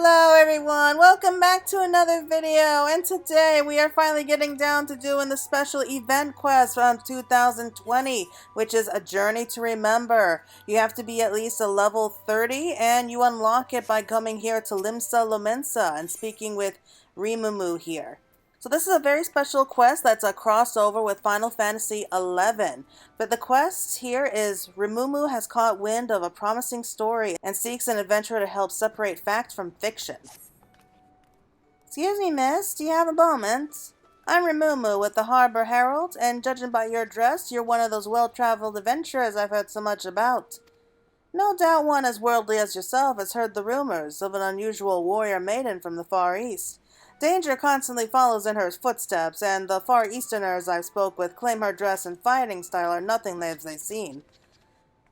Hello everyone, welcome back to another video, and today we are finally getting down to doing the special event quest from 2020, which is A Journey to Remember. You have to be at least a level 30 and you unlock it by coming here to LIMSALOMINSA and speaking with Remumu here. So this is a very special quest that's a crossover with Final Fantasy XI. But the quest here is Remumu has caught wind of a promising story and seeks an adventurer to help separate fact from fiction. Excuse me, miss, do you have a moment? I'm Remumu with the Harbor Herald, and judging by your dress, you're one of those well-traveled adventurers I've heard so much about. No doubt one as worldly as yourself has heard the rumors of an unusual warrior maiden from the Far East. Danger constantly follows in her footsteps, and the Far Easterners I've spoke with claim her dress and fighting style are nothing they've seen.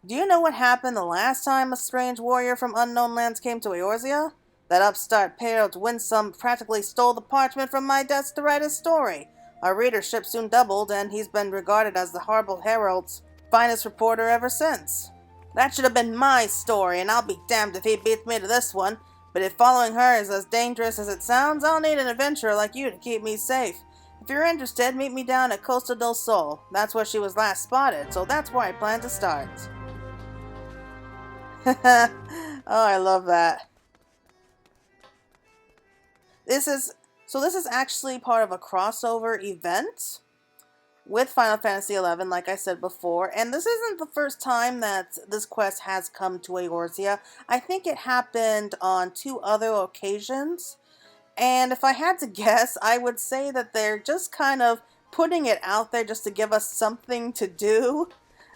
Do you know what happened the last time a strange warrior from unknown lands came to Eorzea? That upstart Pale Winsome practically stole the parchment from my desk to write his story. Our readership soon doubled, and he's been regarded as the Harbor Herald's finest reporter ever since. That should have been my story, and I'll be damned if he beats me to this one. But if following her is as dangerous as it sounds, I'll need an adventurer like you to keep me safe. If you're interested, meet me down at Costa del Sol. That's where she was last spotted, so that's where I plan to start. Oh, I love that. This is actually part of a crossover event with Final Fantasy XI, like I said before, and this isn't the first time that this quest has come to Eorzea. I think it happened on 2 other occasions, and if I had to guess, I would say that they're just kind of putting it out there just to give us something to do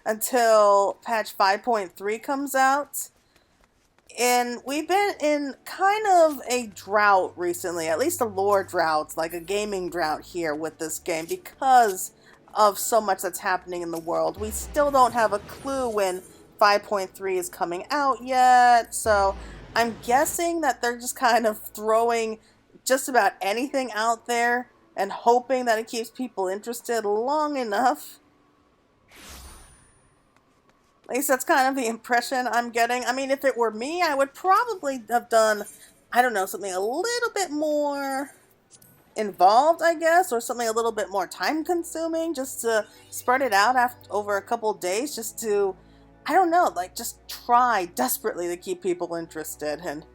until patch 5.3 comes out. And we've been in kind of a drought recently, at least a lore drought, like a gaming drought here with this game, because of so much that's happening in the world. We still don't have a clue when 5.3 is coming out yet, so I'm guessing that they're just kind of throwing just about anything out there and hoping that it keeps people interested long enough. At least that's kind of the impression I'm getting. I mean, if it were me, I would probably have done, I don't know, something a little bit more involved, I guess, or something a little bit more time consuming, just to spread it out over a couple days, just to, I don't know, like just try desperately to keep people interested. And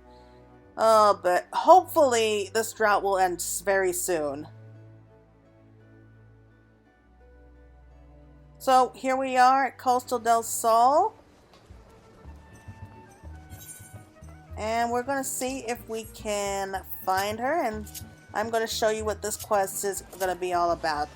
but hopefully this drought will end very soon. So here we are at Costa del Sol, and we're going to see if we can find her, and I'm going to show you what this quest is going to be all about.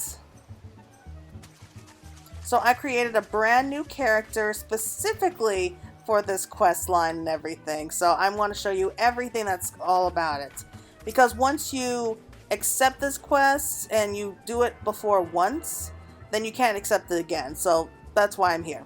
So I created a brand new character specifically for this quest line and everything, so I want to show you everything that's all about it. Because once you accept this quest and you do it before once, then you can't accept it again, so that's why I'm here.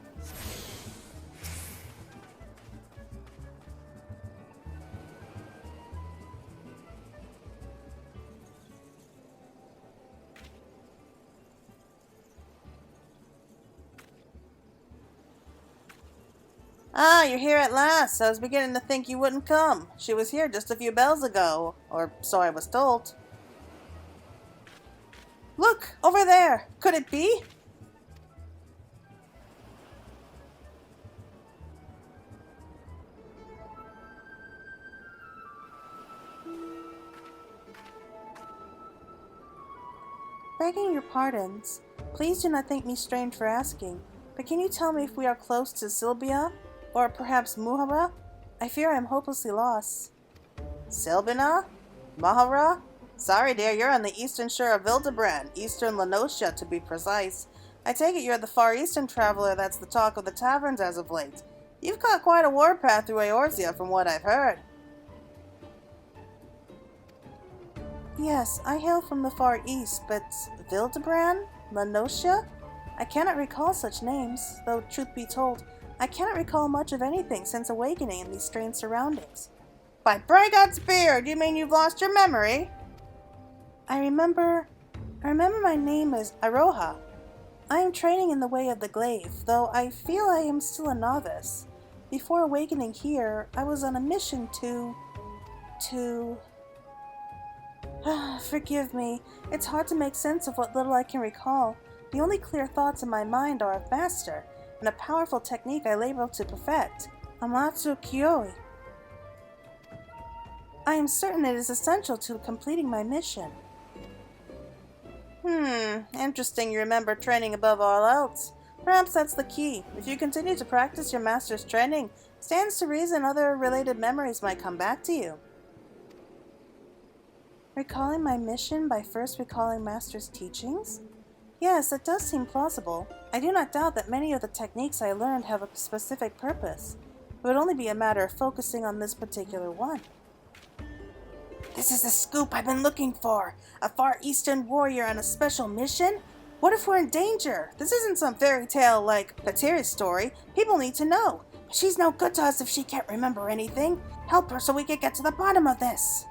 Ah, you're here at last. I was beginning to think you wouldn't come. She was here just a few bells ago, or so I was told. Look, over there. Could it be? Begging your pardons, please do not think me strange for asking, but can you tell me if we are close to Silbia, or perhaps Muhara? I fear I am hopelessly lost. Silbina? Mahara? Sorry dear, you're on the eastern shore of Hildebrand, eastern NOSCEA to be precise. I take it you're the far eastern traveler that's the talk of the taverns as of late. You've got quite a warpath through Eorzea from what I've heard. Yes, I hail from the far east, but Hildebrand? NOSCEA? I cannot recall such names, though truth be told, I cannot recall much of anything since awakening in these strange surroundings. By Bragod's beard, you mean you've lost your memory? I remember my name is Aroha. I am training in the way of the glaive, though I feel I am still a novice. Before awakening here, I was on a mission to... to... Forgive me. It's hard to make sense of what little I can recall. The only clear thoughts in my mind are of master, and a powerful technique I labor to perfect. Amatsu Kyoi. I am certain it is essential to completing my mission. Interesting you remember training above all else. Perhaps that's the key. If you continue to practice your master's training, stands to reason other related memories might come back to you. Recalling my mission by first recalling master's teachings? Yes, it does seem plausible. I do not doubt that many of the techniques I learned have a specific purpose. It would only be a matter of focusing on this particular one. This is the scoop I've been looking for! A Far Eastern warrior on a special mission? What if we're in danger? This isn't some fairy tale like Pate's story. People need to know. She's no good to us if she can't remember anything. Help her so we can get to the bottom of this.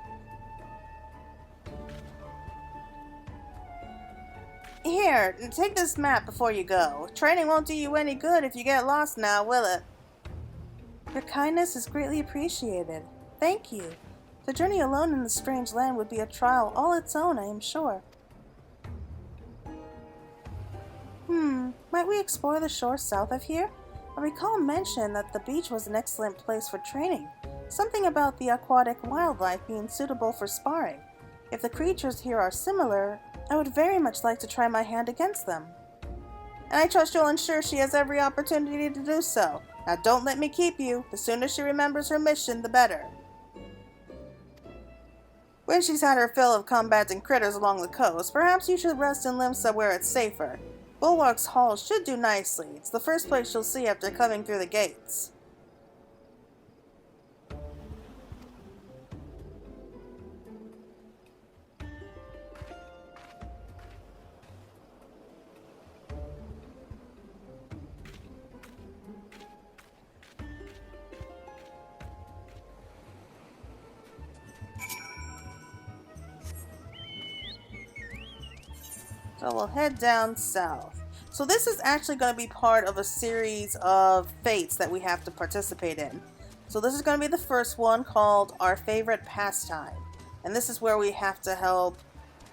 Here, take this map before you go. Training won't do you any good if you get lost now, will it? Your kindness is greatly appreciated. Thank you. The journey alone in this strange land would be a trial all its own, I am sure. Might we explore the shore south of here? I recall mention that the beach was an excellent place for training. Something about the aquatic wildlife being suitable for sparring. If the creatures here are similar, I would very much like to try my hand against them. And I trust you'll ensure she has every opportunity to do so. Now don't let me keep you. The sooner she remembers her mission, the better. When she's had her fill of combating critters along the coast, perhaps you should rest in LIMSA where it's safer. Bulwark's Hall should do nicely. It's the first place you'll see after coming through the gates. So we'll head down south. So this is actually going to be part of a series of fates that we have to participate in. So this is going to be the first one, called Our Favorite Pastime. And this is where we have to help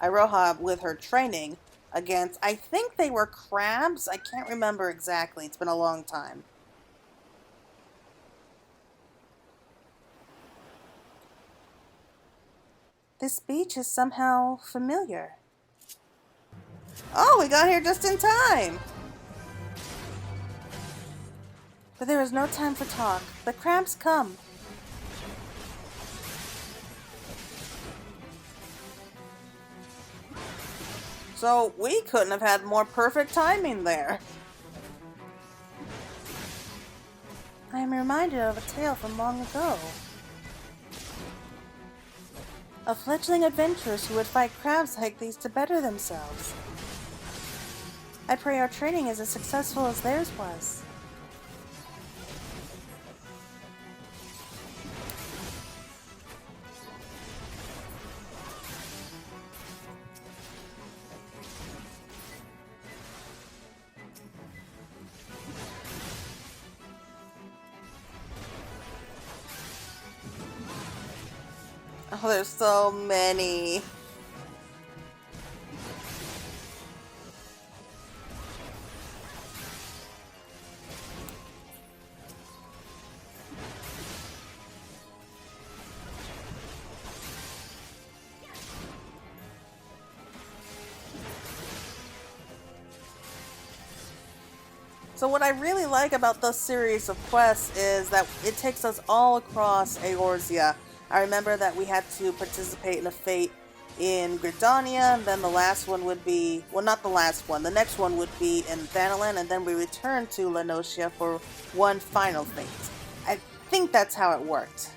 Iroha with her training against, I think they were crabs? I can't remember exactly. It's been a long time. This beach is somehow familiar. Oh, we got here just in time! But there is no time for talk. The crabs come. So we couldn't have had more perfect timing there. I am reminded of a tale from long ago. Of fledgling adventurers who would fight crabs like these to better themselves. I pray our training is as successful as theirs was. Oh, there's so many. So what I really like about this series of quests is that it takes us all across Eorzea. I remember that we had to participate in a fate in GRIDANIA, and then the last one would be, well, not the last one, the next one would be in THANALAN, and then we return to NOSCEA for one final fate. I think that's how it worked.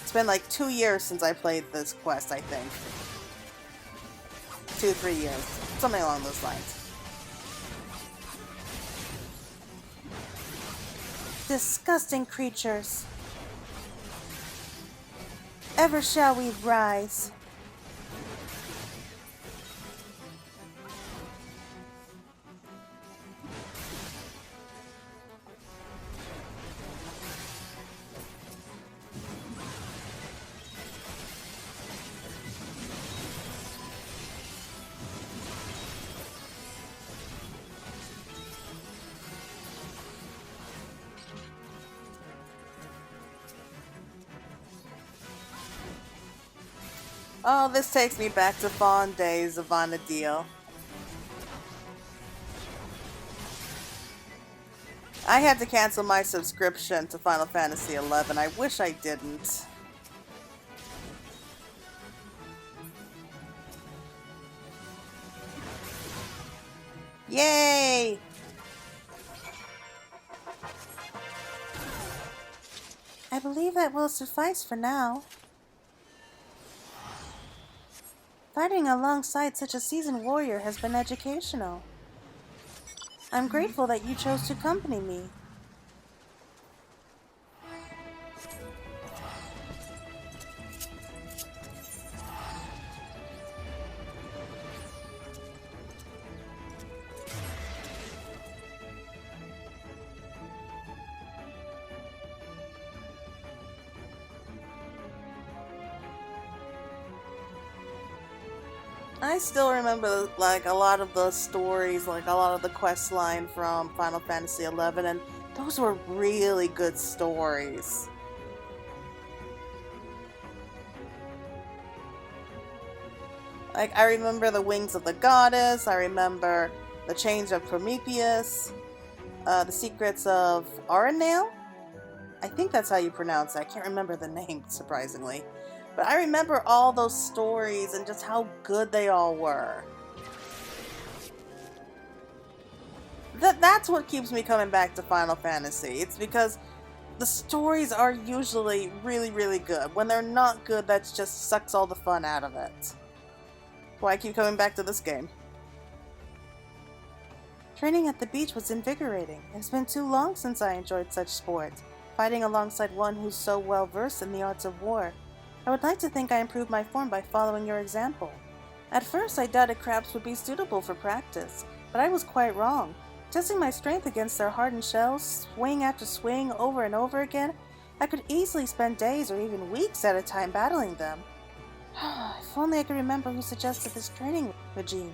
It's been like 2 years since I played this quest, I think. 2-3 years. Something along those lines. Disgusting creatures. Ever shall we rise. Oh, this takes me back to fond days of Vana'diel. I had to cancel my subscription to Final Fantasy XI. I wish I didn't. Yay! I believe that will suffice for now. Fighting alongside such a seasoned warrior has been educational. I'm grateful that you chose to accompany me. I still remember, like, a lot of the stories, like, a lot of the quest line from Final Fantasy XI, and those were really good stories. Like, I remember the Wings of the Goddess, I remember the Chains of Prometheus, the Secrets of Aranale? I think that's how you pronounce it. I can't remember the name, surprisingly. But I remember all those stories and just how good they all were. That's what keeps me coming back to Final Fantasy. It's because the stories are usually really, really good. When they're not good, that just sucks all the fun out of it. Why I keep coming back to this game. Training at the beach was invigorating. It's been too long since I enjoyed such sport, fighting alongside one who's so well versed in the arts of war. I would like to think I improved my form by following your example. At first I doubted crabs would be suitable for practice, but I was quite wrong. Testing my strength against their hardened shells, swing after swing, over and over again, I could easily spend days or even weeks at a time battling them. If only I could remember who suggested this training regime.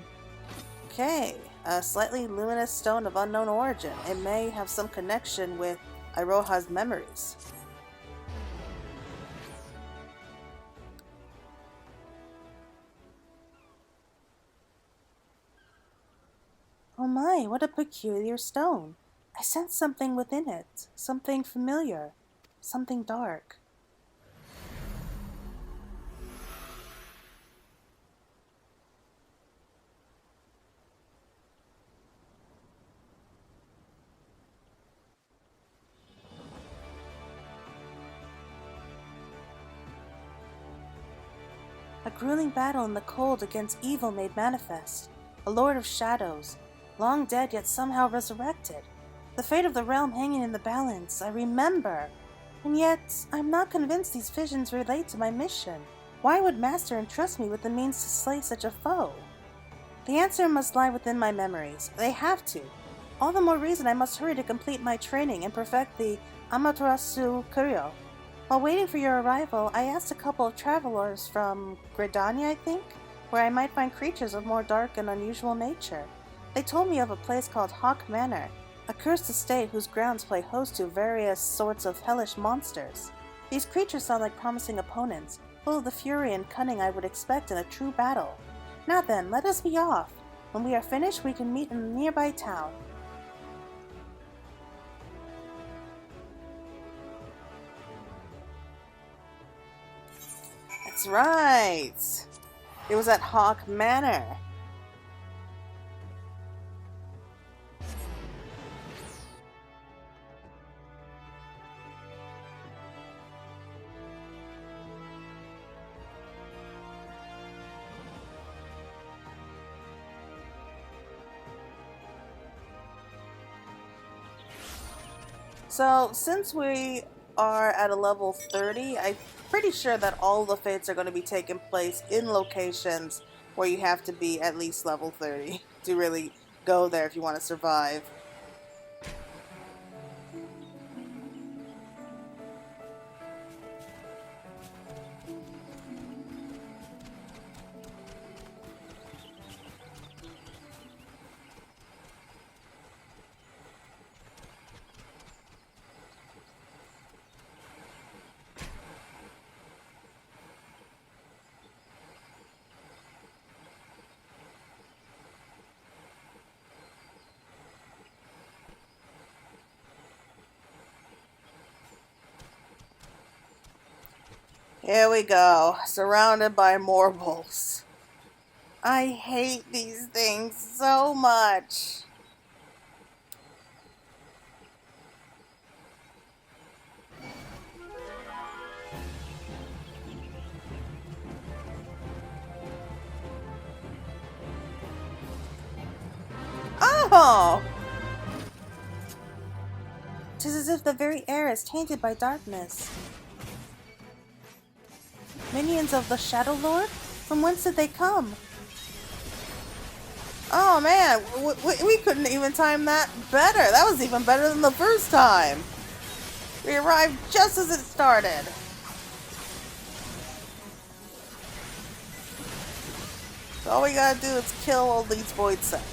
Okay, a slightly luminous stone of unknown origin. It may have some connection with Iroha's memories. Oh my, what a peculiar stone. I sense something within it. Something familiar. Something dark. A grueling battle in the cold against evil made manifest. A lord of shadows. Long dead yet somehow resurrected. The fate of the realm hanging in the balance, I remember. And yet, I'm not convinced these visions relate to my mission. Why would Master entrust me with the means to slay such a foe? The answer must lie within my memories. They have to. All the more reason I must hurry to complete my training and perfect the Amaterasu Kuryo. While waiting for your arrival, I asked a couple of travelers from GRIDANIA, I think, where I might find creatures of more dark and unusual nature. They told me of a place called Hawk Manor, a cursed estate whose grounds play host to various sorts of hellish monsters. These creatures sound like promising opponents, full of the fury and cunning I would expect in a true battle. Now then, let us be off. When we are finished, we can meet in a nearby town. That's right! It was at Hawk Manor. So, since we are at a level 30, I'm pretty sure that all the fates are going to be taking place in locations where you have to be at least level 30 to really go there if you want to survive. Here we go, surrounded by morbals. I hate these things so much. Oh! 'Tis as if the very air is tainted by darkness. Minions of the Shadow Lord? From whence did they come? Oh man, we couldn't even time that better. That was even better than the first time. We arrived just as it started. So all we gotta do is kill all these void sets.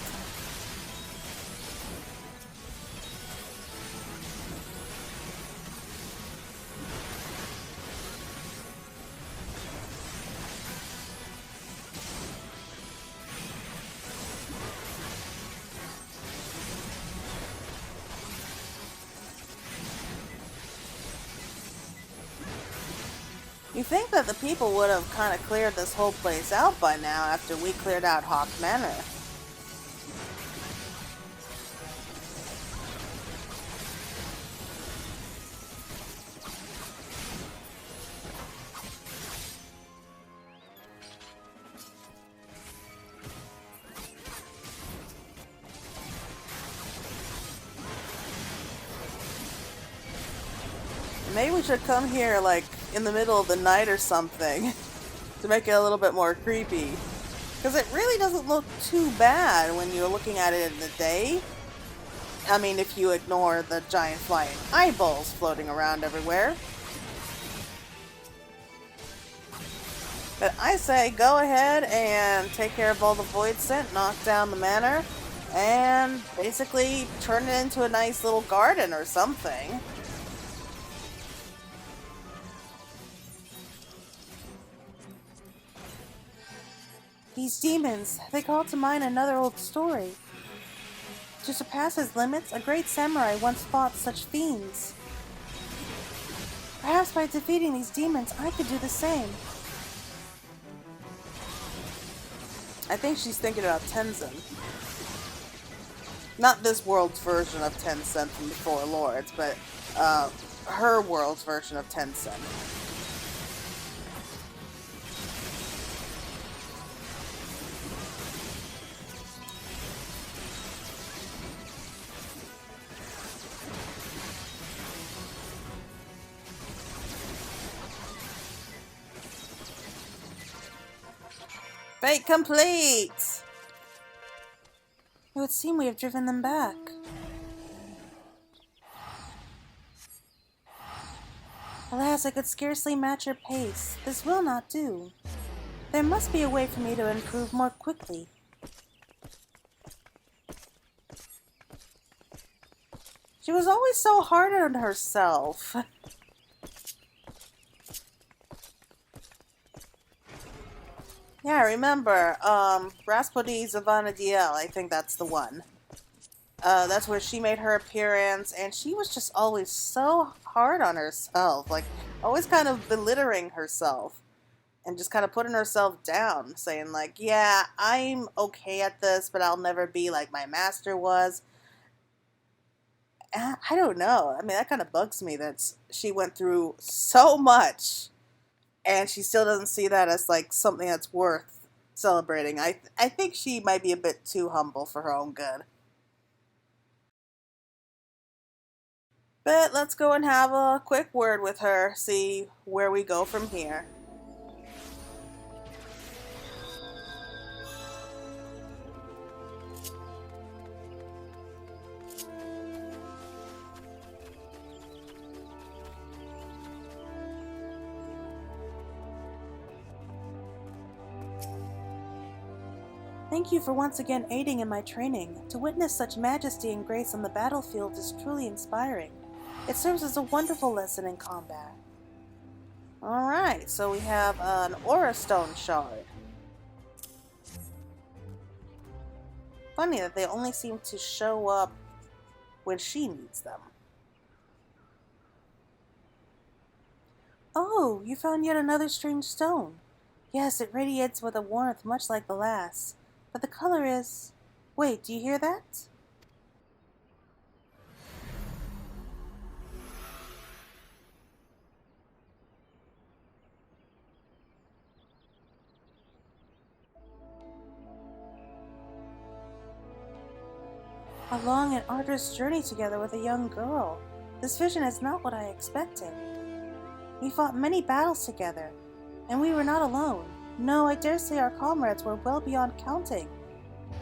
You think that the people would have kind of cleared this whole place out by now after we cleared out Hawk Manor. Maybe we should come here like in the middle of the night or something to make it a little bit more creepy. Because it really doesn't look too bad when you're looking at it in the day. I mean, if you ignore the giant flying eyeballs floating around everywhere. But I say go ahead and take care of all the void scent, knock down the manor, and basically turn it into a nice little garden or something. These demons, they call to mind another old story. To surpass his limits, a great samurai once fought such fiends. Perhaps by defeating these demons, I could do the same. I think she's thinking about Tenzin. Not this world's version of Tenzin from the Four Lords, but her world's version of Tenzin. Fate complete! It would seem we have driven them back. Alas, I could scarcely match your pace. This will not do. There must be a way for me to improve more quickly. She was always so hard on herself. Yeah, I remember, Rhapsody Zavana, I think that's the one. That's where she made her appearance, and she was just always so hard on herself, like, always kind of belittling herself, and just kind of putting herself down, saying like, yeah, I'm okay at this, but I'll never be like my master was. And I don't know, I mean, that kind of bugs me that she went through so much, and she still doesn't see that as like something that's worth celebrating. I think she might be a bit too humble for her own good. But let's go and have a quick word with her, see where we go from here. Thank you for once again aiding in my training. To witness such majesty and grace on the battlefield is truly inspiring. It serves as a wonderful lesson in combat. Alright, so we have an Aura Stone Shard. Funny that they only seem to show up when she needs them. Oh, you found yet another strange stone. Yes, it radiates with a warmth much like the last. But the color is... Wait, do you hear that? A long and arduous journey together with a young girl. This vision is not what I expected. We fought many battles together, and we were not alone. No, I dare say our comrades were well beyond counting.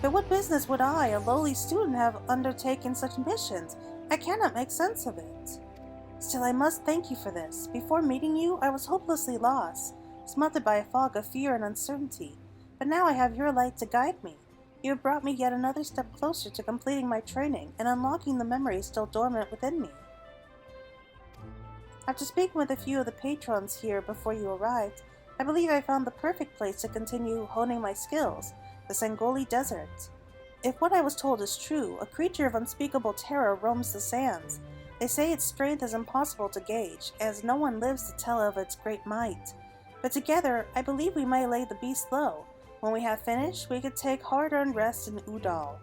But what business would I, a lowly student, have undertaken such missions? I cannot make sense of it. Still, I must thank you for this. Before meeting you, I was hopelessly lost, smothered by a fog of fear and uncertainty. But now I have your light to guide me. You have brought me yet another step closer to completing my training and unlocking the memories still dormant within me. After speaking with a few of the patrons here before you arrived, I believe I found the perfect place to continue honing my skills, the Sangoli Desert. If what I was told is true, a creature of unspeakable terror roams the sands. They say its strength is impossible to gauge, as no one lives to tell of its great might. But together, I believe we might lay the beast low. When we have finished, we could take hard-earned rest in Udal.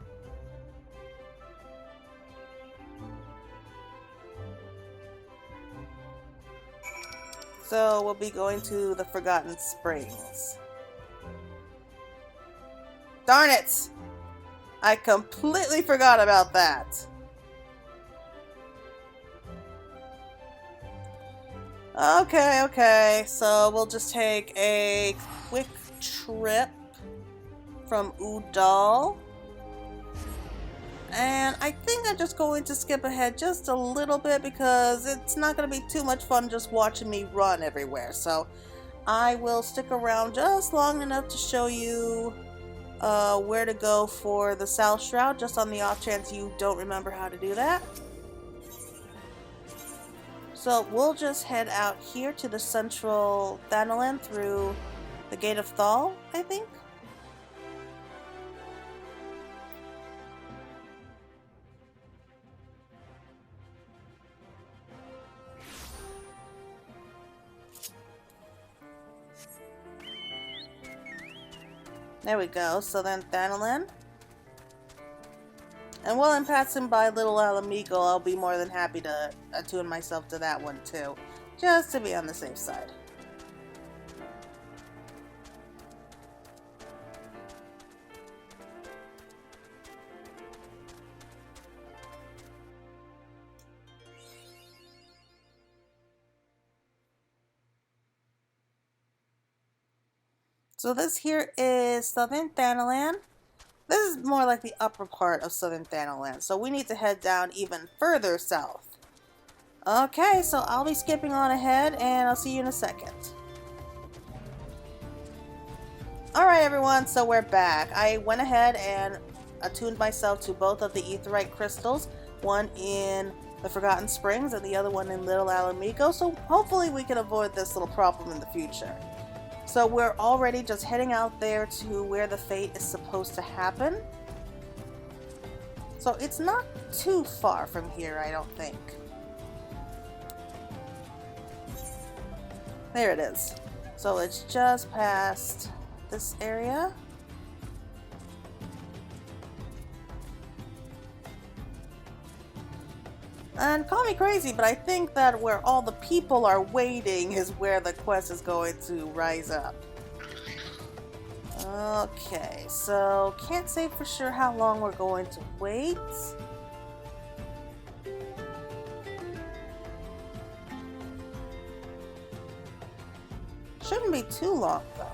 So we'll be going to the Forgotten Springs. Darn it! I completely forgot about that. Okay, so we'll just take a quick trip from Udal. And I think I'm just going to skip ahead just a little bit because it's not going to be too much fun just watching me run everywhere. So I will stick around just long enough to show you where to go for the South Shroud, just on the off chance you don't remember how to do that. So we'll just head out here to the central THANALAN through the Gate of Thal, I think. There we go, so then THANALAN. And while I'm passing by Little Alamigo, I'll be more than happy to attune myself to that one too, just to be on the safe side. So this here is Southern THANALAN. This is more like the upper part of Southern THANALAN, so we need to head down even further south. Okay, so I'll be skipping on ahead, and I'll see you in a second. Alright everyone, so we're back. I went ahead and attuned myself to both of the aetheryte crystals, one in the Forgotten Springs and the other one in Little Alamigo, so hopefully we can avoid this little problem in the future. So we're already just heading out there to where the fate is supposed to happen. So it's not too far from here, I don't think. There it is. So it's just past this area. And call me crazy, but I think that where all the people are waiting is where the quest is going to rise up. Okay, so can't say for sure how long we're going to wait. Shouldn't be too long though.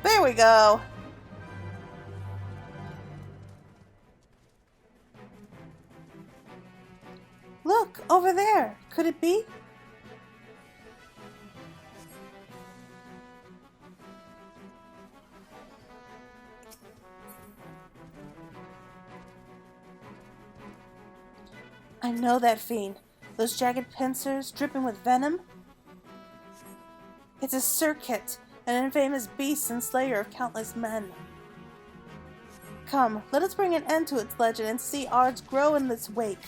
There we go. Look, over there. Could it be? know that fiend. Those jagged pincers dripping with venom? It's a circuit, an infamous beast and slayer of countless men. Come, let us bring an end to its legend and see ours grow in its wake.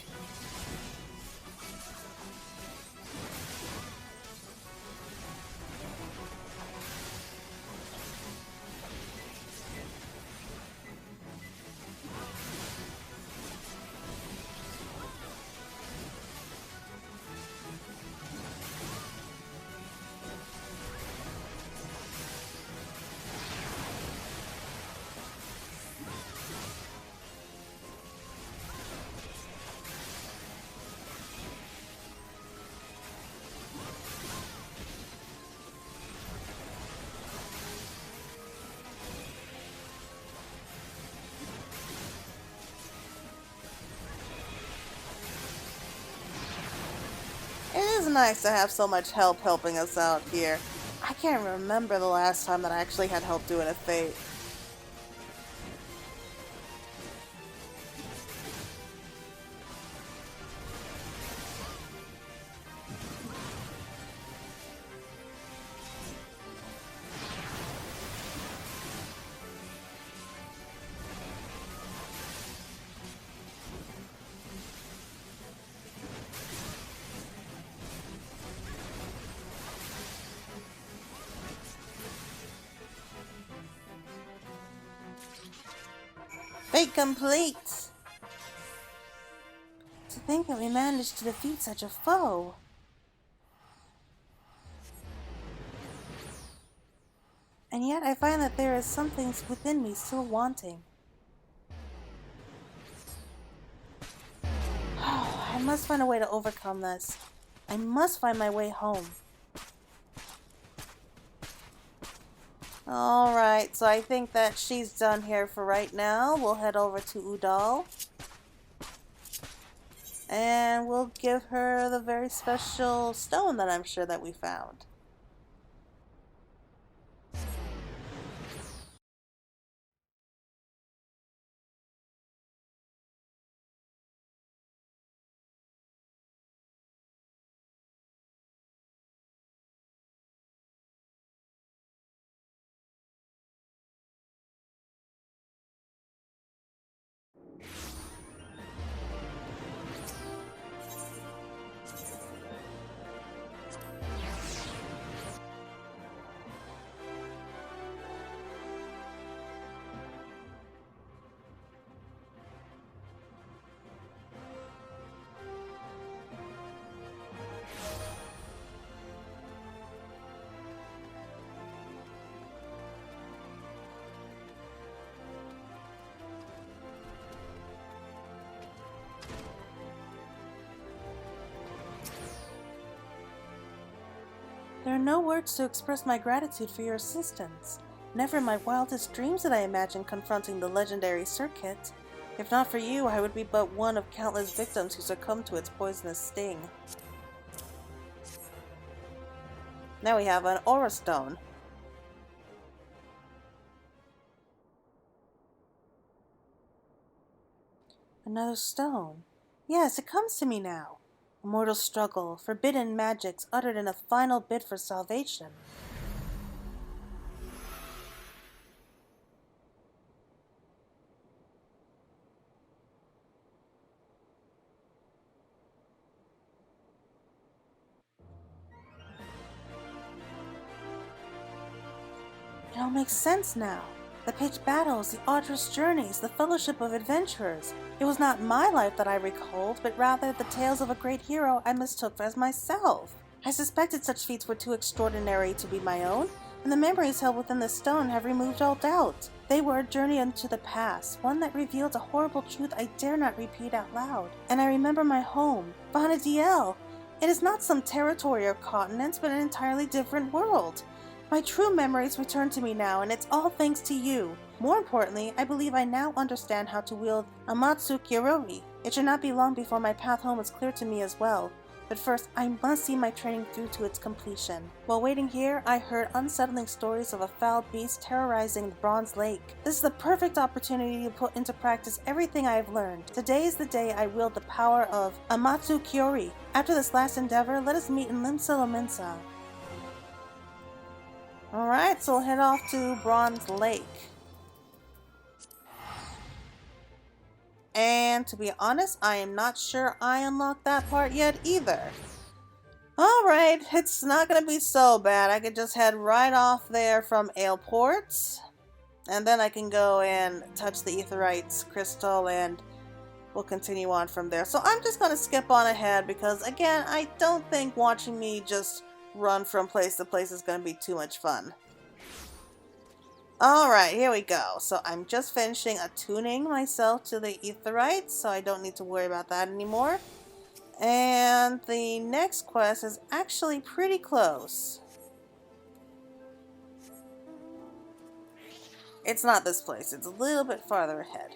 It is nice to have so much help helping us out here. I can't remember the last time that I actually had help doing a fate. Fate complete! To think that we managed to defeat such a foe. And yet I find that there is something within me still wanting. I must find a way to overcome this. I must find my way home. Alright, so I think that she's done here for right now. We'll head over to Udal. And we'll give her the very special stone that I'm sure that we found. There are no words to express my gratitude for your assistance. Never in my wildest dreams did I imagine confronting the legendary circuit. If not for you, I would be but one of countless victims who succumbed to its poisonous sting. Now we have an Aura Stone. Another stone. Yes, it comes to me now. A mortal struggle, forbidden magics uttered in a final bid for salvation. It all makes sense now. The pitched battles, the arduous journeys, the fellowship of adventurers. It was not my life that I recalled, but rather the tales of a great hero I mistook as myself. I suspected such feats were too extraordinary to be my own, and the memories held within the stone have removed all doubt. They were a journey into the past, one that revealed a horrible truth I dare not repeat out loud. And I remember my home, Vanadiel. It is not some territory or continent, but an entirely different world. My true memories return to me now, and it's all thanks to you. More importantly, I believe I now understand how to wield Amatsu Kiroi. It should not be long before my path home is clear to me as well. But first, I must see my training through to its completion. While waiting here, I heard unsettling stories of a foul beast terrorizing the Bronze Lake. This is the perfect opportunity to put into practice everything I have learned. Today is the day I wield the power of Amatsu Kyori. After this last endeavor, let us meet in LIMSALOMINSA. Alright, so we'll head off to Bronze Lake. And to be honest, I am not sure I unlocked that part yet either. Alright, it's not going to be so bad. I could just head right off there from Aleport. And then I can go and touch the Aetheryte's crystal and we'll continue on from there. So I'm just going to skip on ahead because, again, I don't think watching me just run from place to place is going to be too much fun. Alright, here we go. So I'm just finishing attuning myself to the Aetheryte, so I don't need to worry about that anymore. And the next quest is actually pretty close. It's not this place, it's a little bit farther ahead.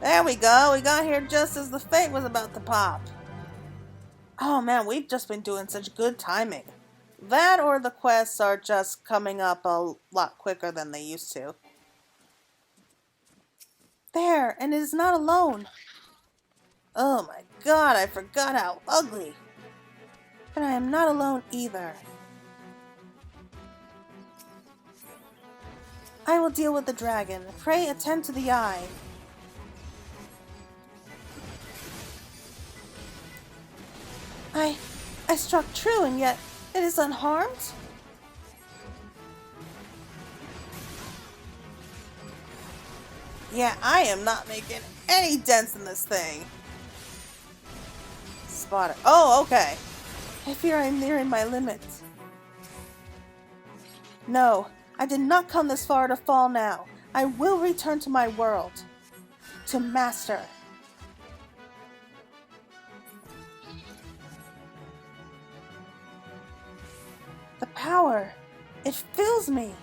There we go, we got here just as the fate was about to pop. Oh man, we've just been doing such good timing. That or the quests are just coming up a lot quicker than they used to. There, and it is not alone. Oh my god, I forgot how ugly. But I am not alone either. I will deal with the dragon. Pray attend to the eye. I struck true, and yet it is unharmed? Yeah, I am not making any dents in this thing. Spot it. Oh, okay. I fear I am nearing my limit. No, I did not come this far to fall now. I will return to my world. To master. The power, it fills me.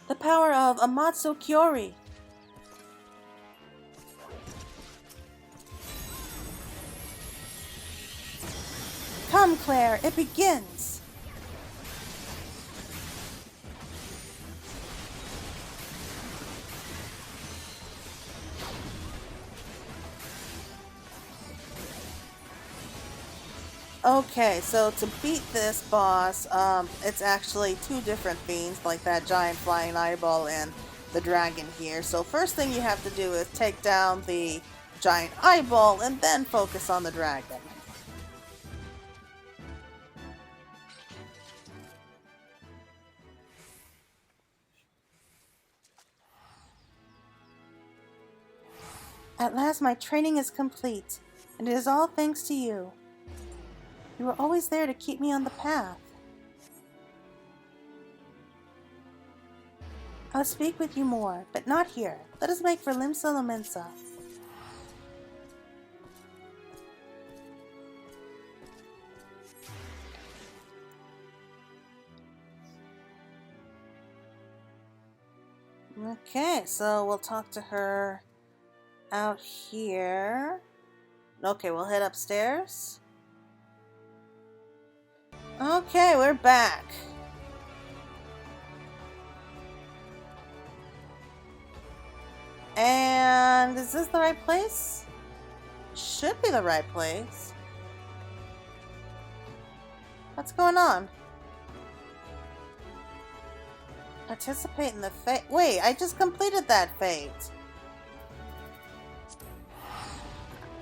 The power of Amatsu Kyori. Come, Claire, it begins. Okay, so to beat this boss, it's actually two different fiends, like that giant flying eyeball and the dragon here. So first thing you have to do is take down the giant eyeball and then focus on the dragon. At last my training is complete, and it is all thanks to you. You were always there to keep me on the path. I'll speak with you more, but not here. Let us make for LIMSALOMINSA. Okay, so we'll talk to her out here. Okay, we'll head upstairs. Okay, we're back. And is this the right place? Should be the right place. What's going on? Participate in the fate. Wait, I just completed that fate.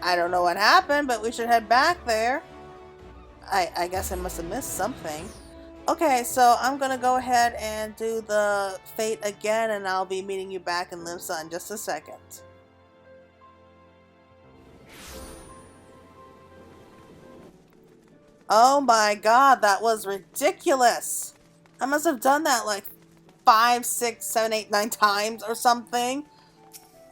I don't know what happened, but we should head back there. I guess I must have missed something. Okay, so I'm gonna go ahead and do the fate again, and I'll be meeting you back in LIMSA in just a second. Oh my god, that was ridiculous! I must have done that like 5, 6, 7, 8, 9 times or something.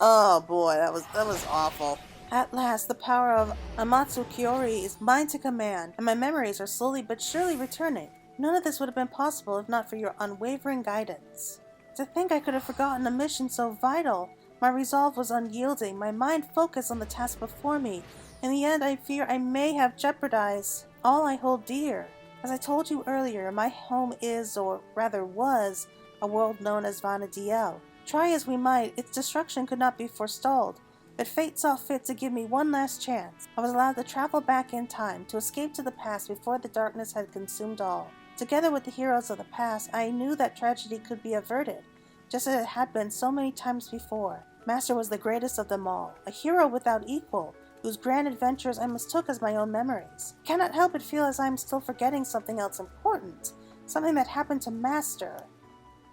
Oh boy, that was awful. At last, the power of Amatsu Kyori is mine to command, and my memories are slowly but surely returning. None of this would have been possible if not for your unwavering guidance. To think I could have forgotten a mission so vital. My resolve was unyielding, my mind focused on the task before me. In the end, I fear I may have jeopardized all I hold dear. As I told you earlier, my home is, or rather was, a world known as Vana'diel. Try as we might, its destruction could not be forestalled. But fate saw fit to give me one last chance. I was allowed to travel back in time, to escape to the past before the darkness had consumed all. Together with the heroes of the past, I knew that tragedy could be averted, just as it had been so many times before. Master was the greatest of them all, a hero without equal, whose grand adventures I mistook as my own memories. I cannot help but feel as I am still forgetting something else important, something that happened to Master.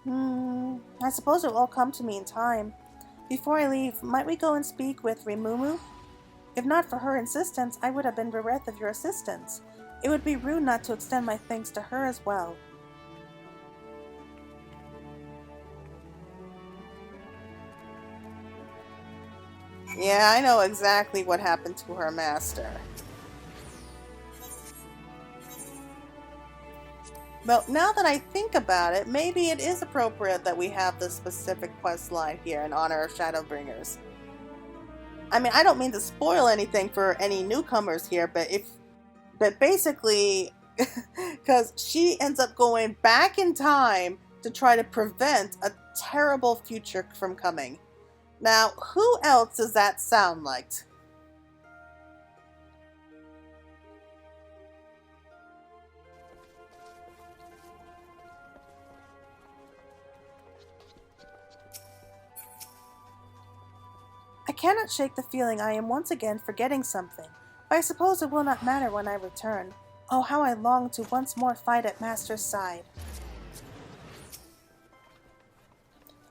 I suppose it will all come to me in time. Before I leave, might we go and speak with Remumu? If not for her insistence, I would have been bereft of your assistance. It would be rude not to extend my thanks to her as well. Yeah, I know exactly what happened to her master. Well, now that I think about it, maybe it is appropriate that we have this specific quest line here in honor of Shadowbringers. I mean, I don't mean to spoil anything for any newcomers here, but basically, because she ends up going back in time to try to prevent a terrible future from coming. Now, who else does that sound like? I cannot shake the feeling I am once again forgetting something, but I suppose it will not matter when I return. Oh, how I long to once more fight at Master's side.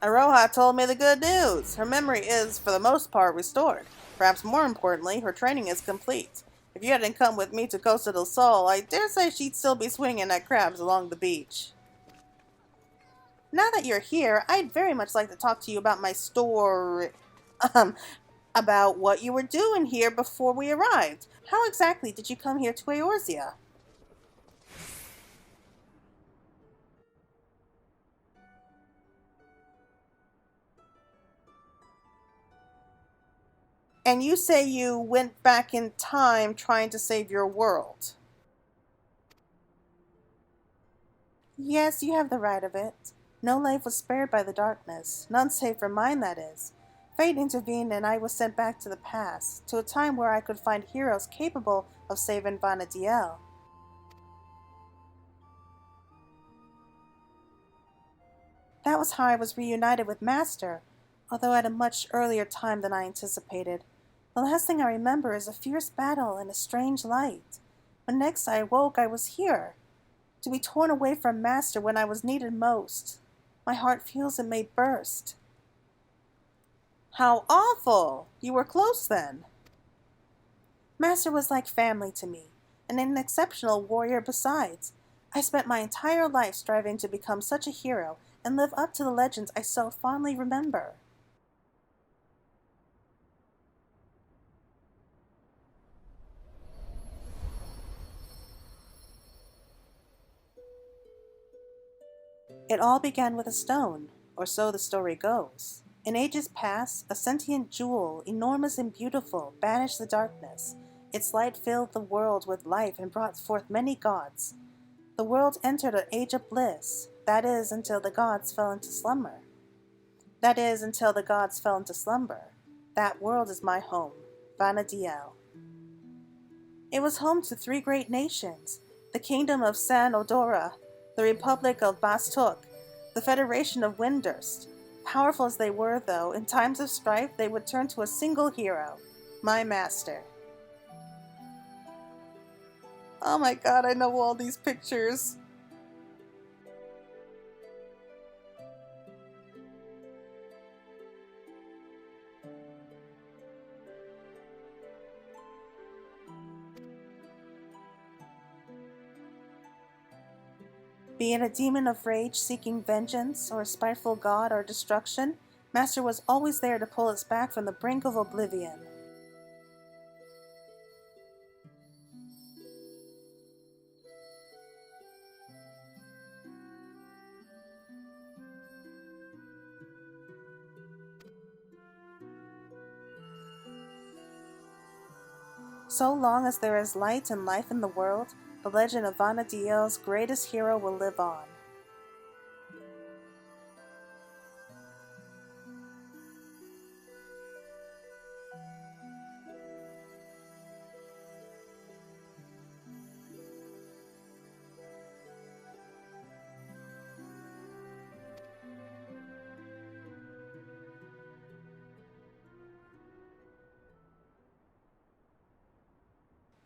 Aroha told me the good news. Her memory is, for the most part, restored. Perhaps more importantly, her training is complete. If you hadn't come with me to Costa del Sol, I dare say she'd still be swinging at crabs along the beach. Now that you're here, I'd very much like to talk to you about my story. Um, about what you were doing here before we arrived. How exactly did you come here to Eorzea? And you say you went back in time trying to save your world. Yes, you have the right of it. No life was spared by the darkness, none save for mine, that is. Fate intervened and I was sent back to the past, to a time where I could find heroes capable of saving Vana'diel. That was how I was reunited with Master, although at a much earlier time than I anticipated. The last thing I remember is a fierce battle in a strange light. When next I awoke, I was here, to be torn away from Master when I was needed most. My heart feels it may burst. How awful! You were close then. Master was like family to me, and an exceptional warrior besides. I spent my entire life striving to become such a hero and live up to the legends I so fondly remember. It all began with a stone, or so the story goes. In ages past, a sentient jewel, enormous and beautiful, banished the darkness. Its light filled the world with life and brought forth many gods. The world entered an age of bliss, that is, until the gods fell into slumber. That world is my home, Vana'diel. It was home to three great nations, the Kingdom of San Odora, the Republic of Bastuk, the Federation of Windurst. Powerful as they were, though, in times of strife they would turn to a single hero, my master. Oh my god, I know all these pictures. Be it a demon of rage seeking vengeance, or a spiteful god or destruction, Master was always there to pull us back from the brink of oblivion. So long as there is light and life in the world, the legend of Vana'diel's greatest hero will live on.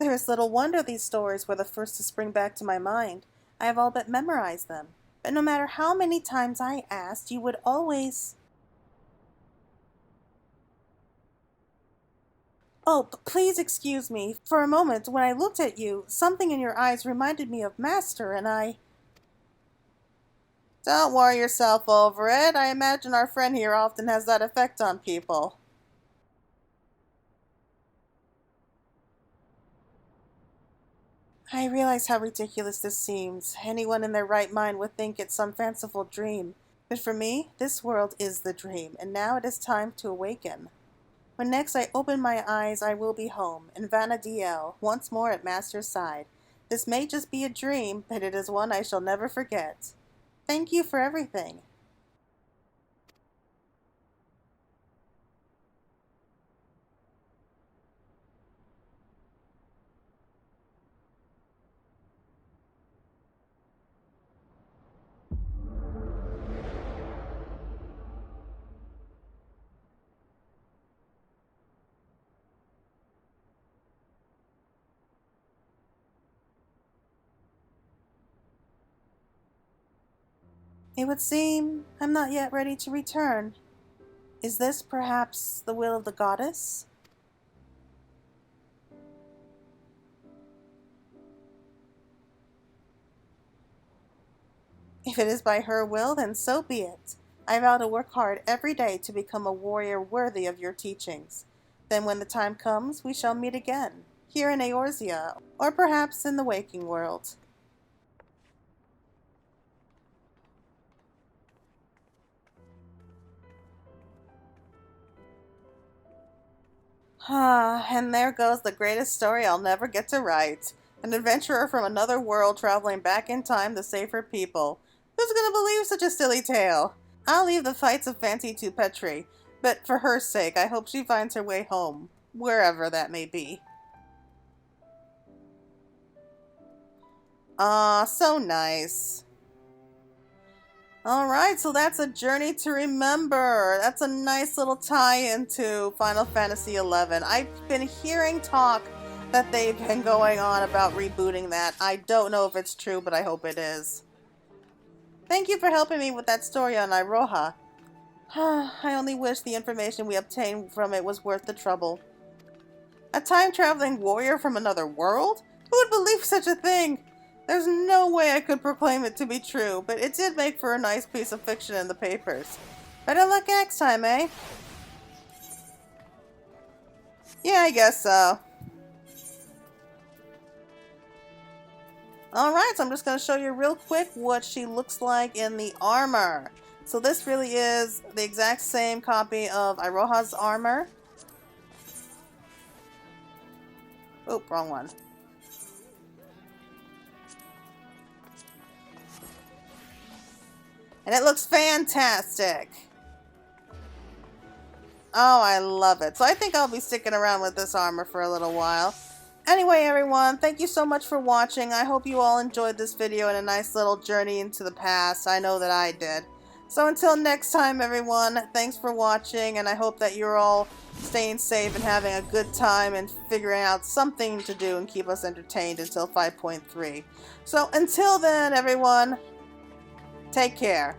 There is little wonder these stories were the first to spring back to my mind. I have all but memorized them. But no matter how many times I asked, you would always... Oh, please excuse me. For a moment, when I looked at you, something in your eyes reminded me of Master, and I... Don't worry yourself over it. I imagine our friend here often has that effect on people. I realize how ridiculous this seems. Anyone in their right mind would think it's some fanciful dream. But for me, this world is the dream, and now it is time to awaken. When next I open my eyes, I will be home, in Vana'diel, once more at Master's side. This may just be a dream, but it is one I shall never forget. Thank you for everything. It would seem I'm not yet ready to return. Is this perhaps the will of the goddess? If it is by her will, then so be it. I vow to work hard every day to become a warrior worthy of your teachings. Then when the time comes, we shall meet again, here in Eorzea, or perhaps in the waking world. Ah, and there goes the greatest story I'll never get to write. An adventurer from another world traveling back in time to save her people. Who's gonna believe such a silly tale? I'll leave the fights of fancy to Petri, but for her sake, I hope she finds her way home, wherever that may be. Ah, so nice. Alright, so that's a journey to remember. That's a nice little tie-in to Final Fantasy XI. I've been hearing talk that they've been going on about rebooting that. I don't know if it's true, but I hope it is. Thank you for helping me with that story on Iroha. I only wish the information we obtained from it was worth the trouble. A time-traveling warrior from another world? Who would believe such a thing? There's no way I could proclaim it to be true, but it did make for a nice piece of fiction in the papers. Better luck next time, eh? Yeah, I guess so. Alright, so I'm just going to show you real quick what she looks like in the armor. So this really is the exact same copy of Iroha's armor. Oop, wrong one. And it looks fantastic. Oh, I love it. So I think I'll be sticking around with this armor for a little while. Anyway, everyone, thank you so much for watching. I hope you all enjoyed this video and a nice little journey into the past. I know that I did. So until next time, everyone, thanks for watching, and I hope that you're all staying safe and having a good time and figuring out something to do and keep us entertained until 5.3. So until then, everyone, take care.